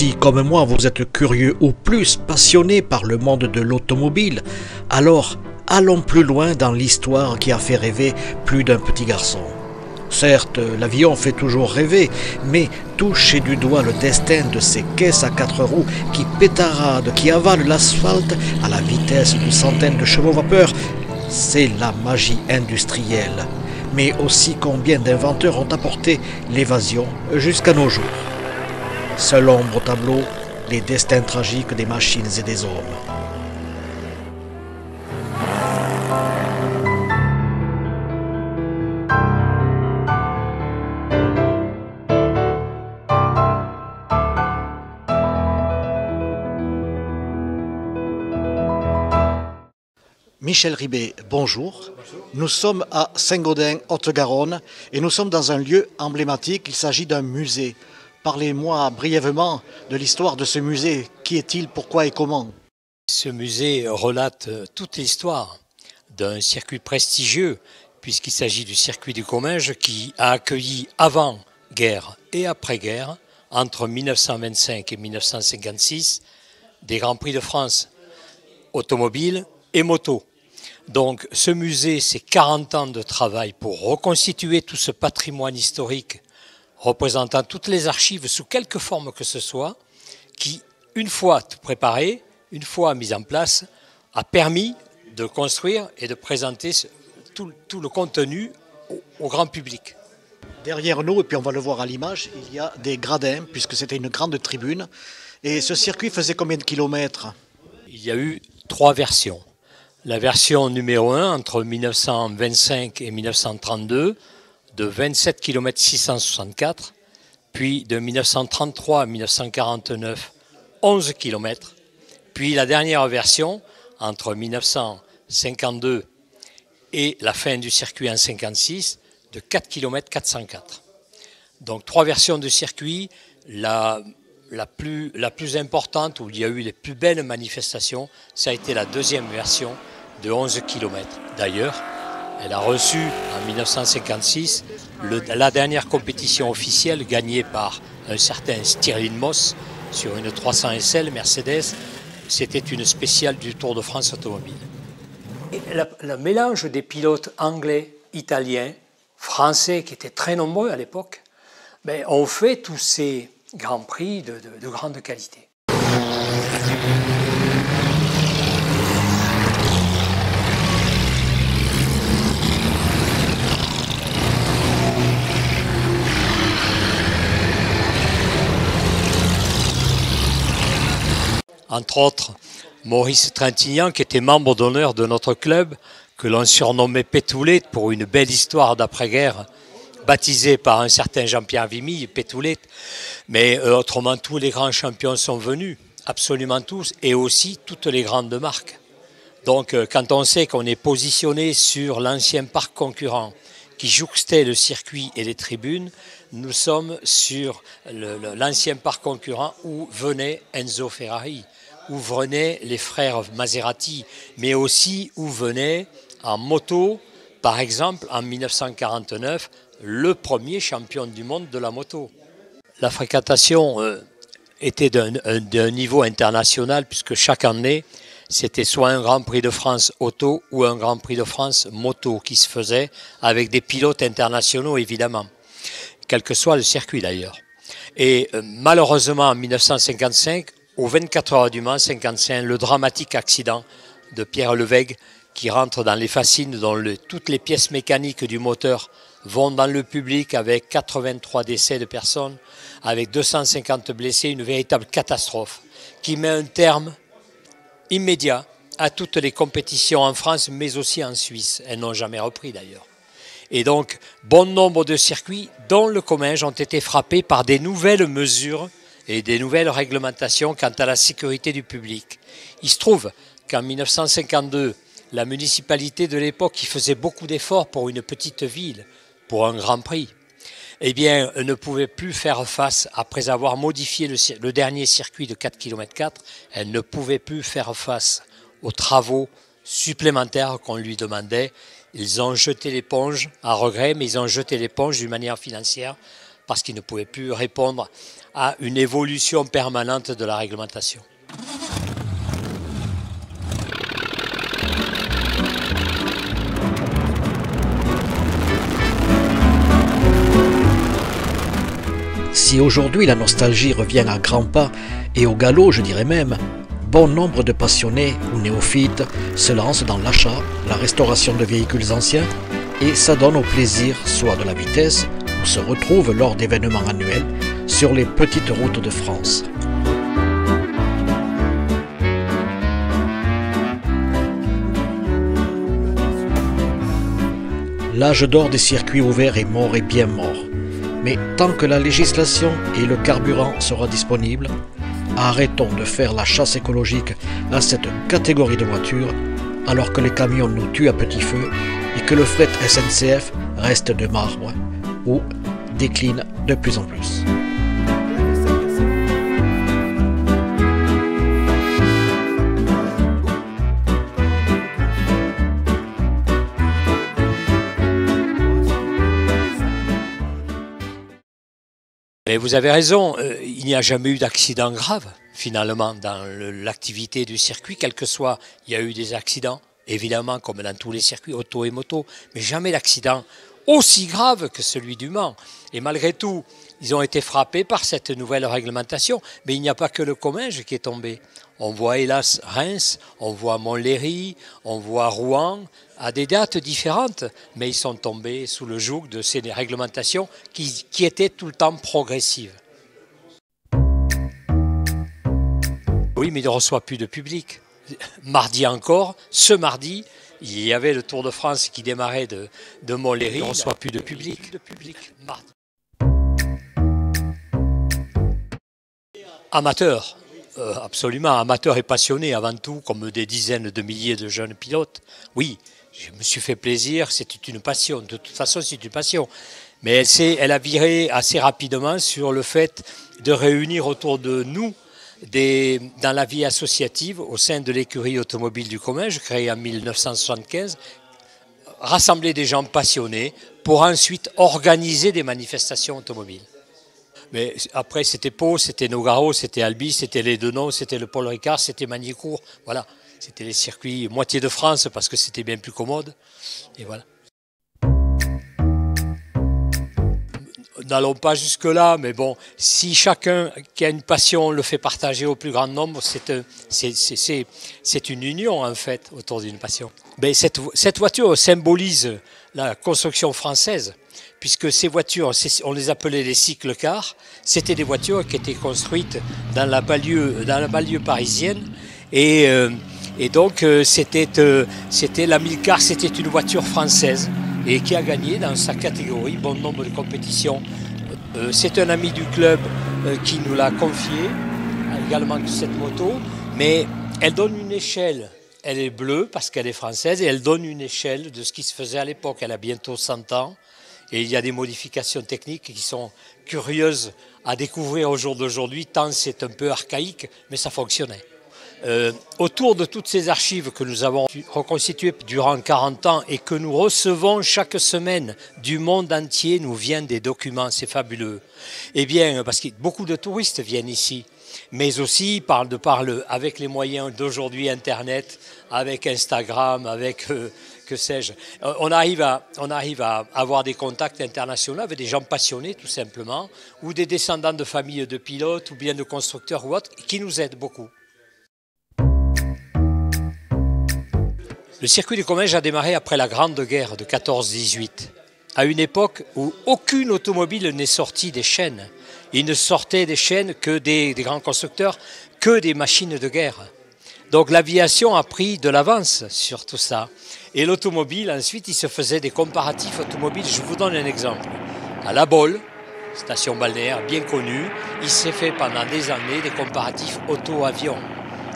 Si, comme moi, vous êtes curieux ou plus passionné par le monde de l'automobile, alors allons plus loin dans l'histoire qui a fait rêver plus d'un petit garçon. Certes, l'avion fait toujours rêver, mais toucher du doigt le destin de ces caisses à 4 roues qui pétaradent, qui avalent l'asphalte à la vitesse de centaines de chevaux vapeur, c'est la magie industrielle. Mais aussi combien d'inventeurs ont apporté l'évasion jusqu'à nos jours. Seul ombre au tableau, les destins tragiques des machines et des hommes. Michel Ribet, bonjour. Nous sommes à Saint-Gaudens, Haute-Garonne, et nous sommes dans un lieu emblématique. Il s'agit d'un musée. Parlez-moi brièvement de l'histoire de ce musée. Qui est-il, pourquoi et comment? Ce musée relate toute l'histoire d'un circuit prestigieux, puisqu'il s'agit du circuit du Comminges qui a accueilli avant-guerre et après-guerre, entre 1925 et 1956, des Grands Prix de France automobiles et moto. Donc ce musée, c'est 40 ans de travail pour reconstituer tout ce patrimoine historique représentant toutes les archives sous quelque forme que ce soit, qui, une fois préparé, une fois mis en place, a permis de construire et de présenter tout le contenu au grand public. Derrière nous, et puis on va le voir à l'image, il y a des gradins, puisque c'était une grande tribune. Et ce circuit faisait combien de kilomètres? Il y a eu 3 versions. La version numéro 1, entre 1925 et 1932, de 27 km 664, puis de 1933 à 1949, 11 km, puis la dernière version, entre 1952 et la fin du circuit en 1956, de 4 km 404. Donc 3 versions de circuit, la plus importante, où il y a eu les plus belles manifestations, ça a été la deuxième version de 11 km. D'ailleurs, elle a reçu en 1956 la dernière compétition officielle gagnée par un certain Stirling Moss sur une 300 SL Mercedes. C'était une spéciale du Tour de France automobile. Et le mélange des pilotes anglais, italiens, français, qui étaient très nombreux à l'époque, ont fait tous ces Grands Prix de grande qualité. Entre autres, Maurice Trintignant, qui était membre d'honneur de notre club, que l'on surnommait Pétoulette pour une belle histoire d'après-guerre, baptisé par un certain Jean-Pierre Vimy, Pétoulette. Mais autrement, tous les grands champions sont venus, absolument tous, et aussi toutes les grandes marques. Donc quand on sait qu'on est positionné sur l'ancien parc concurrent qui jouxtait le circuit et les tribunes, nous sommes sur l'ancien parc concurrent où venait Enzo Ferrari, où venaient les frères Maserati, mais aussi où venait en moto, par exemple en 1949, le premier champion du monde de la moto. La fréquentation était d'un niveau international, puisque chaque année, c'était soit un Grand Prix de France auto ou un Grand Prix de France moto qui se faisait avec des pilotes internationaux, évidemment, quel que soit le circuit d'ailleurs. Et malheureusement, en 1955, aux 24 heures du Mans, 55, le dramatique accident de Pierre Levègue qui rentre dans les fascines dont toutes les pièces mécaniques du moteur vont dans le public avec 83 décès de personnes, avec 250 blessés, une véritable catastrophe qui met un terme immédiat à toutes les compétitions en France, mais aussi en Suisse. Elles n'ont jamais repris d'ailleurs. Et donc, bon nombre de circuits, dont le Comminges, ont été frappés par des nouvelles mesures et des nouvelles réglementations quant à la sécurité du public. Il se trouve qu'en 1952, la municipalité de l'époque, qui faisait beaucoup d'efforts pour une petite ville, pour un Grand Prix, eh bien, ne pouvait plus faire face, après avoir modifié le dernier circuit de 4 km 4, elle ne pouvait plus faire face aux travaux supplémentaires qu'on lui demandait. Ils ont jeté l'éponge, à regret, mais ils ont jeté l'éponge d'une manière financière, parce qu'ils ne pouvaient plus répondre à une évolution permanente de la réglementation. Si aujourd'hui la nostalgie revient à grands pas, et au galop je dirais même, bon nombre de passionnés ou néophytes se lancent dans l'achat, la restauration de véhicules anciens et s'adonnent au plaisir soit de la vitesse ou se retrouvent lors d'événements annuels sur les petites routes de France. L'âge d'or des circuits ouverts est mort et bien mort. Mais tant que la législation et le carburant sera disponible, arrêtons de faire la chasse écologique à cette catégorie de voitures alors que les camions nous tuent à petit feu et que le fret SNCF reste de marbre ou décline de plus en plus. Et vous avez raison, il n'y a jamais eu d'accident grave, finalement, dans l'activité du circuit, quel que soit. Il y a eu des accidents, évidemment, comme dans tous les circuits, auto et moto, mais jamais d'accident aussi grave que celui du Mans. Et malgré tout, ils ont été frappés par cette nouvelle réglementation, mais il n'y a pas que le Comminges qui est tombé. On voit hélas Reims, on voit Montlhéry, on voit Rouen, à des dates différentes, mais ils sont tombés sous le joug de ces réglementations qui étaient tout le temps progressives. Oui, mais il ne reçoit plus de public. Mardi encore, ce mardi, il y avait le Tour de France qui démarrait de Montlhéry, il ne reçoit plus de public. Amateur. Absolument, amateur et passionné avant tout, comme des dizaines de milliers de jeunes pilotes. Oui, je me suis fait plaisir, c'était une passion, de toute façon c'est une passion. Mais elle a viré assez rapidement sur le fait de réunir autour de nous, dans la vie associative, au sein de l'écurie automobile du Comminges, créée en 1975, rassembler des gens passionnés pour ensuite organiser des manifestations automobiles. Mais après, c'était Pau, c'était Nogaro, c'était Albi, c'était les Denon, c'était le Paul Ricard, c'était Magny-Cours. Voilà, c'était les circuits moitié de France parce que c'était bien plus commode. Et voilà. N'allons pas jusque-là, mais bon, si chacun qui a une passion le fait partager au plus grand nombre, c'est une union en fait autour d'une passion. Mais cette voiture symbolise la construction française, puisque ces voitures, on les appelait les cycles-cars, c'était des voitures qui étaient construites dans la banlieue parisienne, et donc c'était la Milcar, c'était une voiture française, et qui a gagné dans sa catégorie bon nombre de compétitions. C'est un ami du club qui nous l'a confié, également cette moto, mais elle donne une échelle. Elle est bleue parce qu'elle est française et elle donne une échelle de ce qui se faisait à l'époque. Elle a bientôt 100 ans et il y a des modifications techniques qui sont curieuses à découvrir au jour d'aujourd'hui, tant c'est un peu archaïque, mais ça fonctionnait. Autour de toutes ces archives que nous avons reconstituées durant 40 ans et que nous recevons chaque semaine du monde entier, nous viennent des documents, c'est fabuleux. Eh bien, parce que beaucoup de touristes viennent ici, mais aussi avec les moyens d'aujourd'hui, Internet, avec Instagram, avec que sais-je. On arrive à avoir des contacts internationaux avec des gens passionnés tout simplement, ou des descendants de familles de pilotes, ou bien de constructeurs ou autres, qui nous aident beaucoup. Le circuit du Comminges a démarré après la Grande Guerre de 14-18, à une époque où aucune automobile n'est sortie des chaînes. Il ne sortait des chaînes que des grands constructeurs, que des machines de guerre. Donc l'aviation a pris de l'avance sur tout ça. Et l'automobile, ensuite, il se faisait des comparatifs automobiles. Je vous donne un exemple. À La Baule, station balnéaire bien connue, il s'est fait pendant des années des comparatifs auto-avion.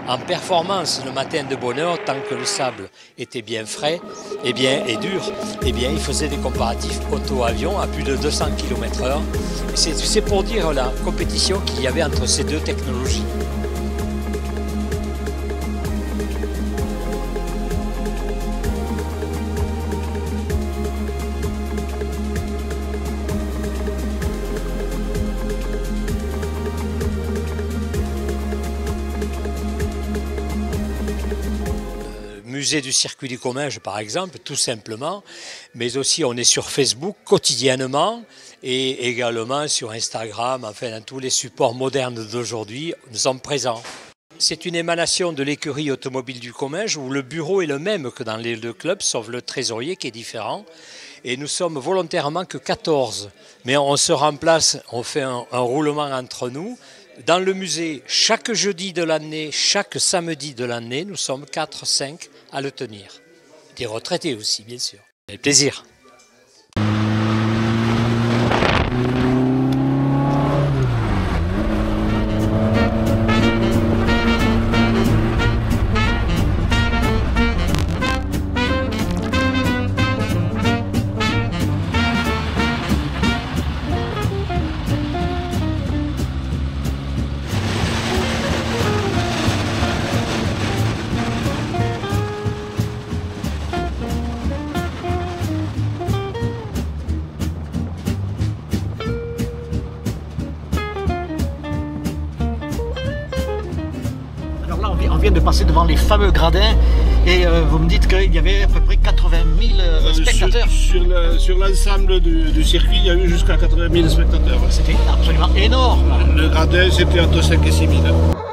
En performance le matin de bonne heure, tant que le sable était bien frais et dur, il faisait des comparatifs auto-avion à plus de 200 km/h. C'est pour dire la compétition qu'il y avait entre ces deux technologies. musée du circuit du Comminges, par exemple, tout simplement, mais aussi on est sur Facebook quotidiennement et également sur Instagram, enfin dans tous les supports modernes d'aujourd'hui, nous sommes présents. C'est une émanation de l'écurie automobile du Comminges où le bureau est le même que dans les deux clubs, sauf le trésorier qui est différent. Et nous sommes volontairement que 14. Mais on se remplace, on fait un roulement entre nous. Dans le musée, chaque jeudi de l'année, chaque samedi de l'année, nous sommes 4-5 à le tenir. Des retraités aussi, bien sûr. Avec plaisir. On vient de passer devant les fameux gradins et vous me dites qu'il y avait à peu près 80 000 spectateurs. Sur l'ensemble du circuit, il y a eu jusqu'à 80 000 spectateurs. C'était absolument énorme. Le gradin, c'était entre 5 et 6 000.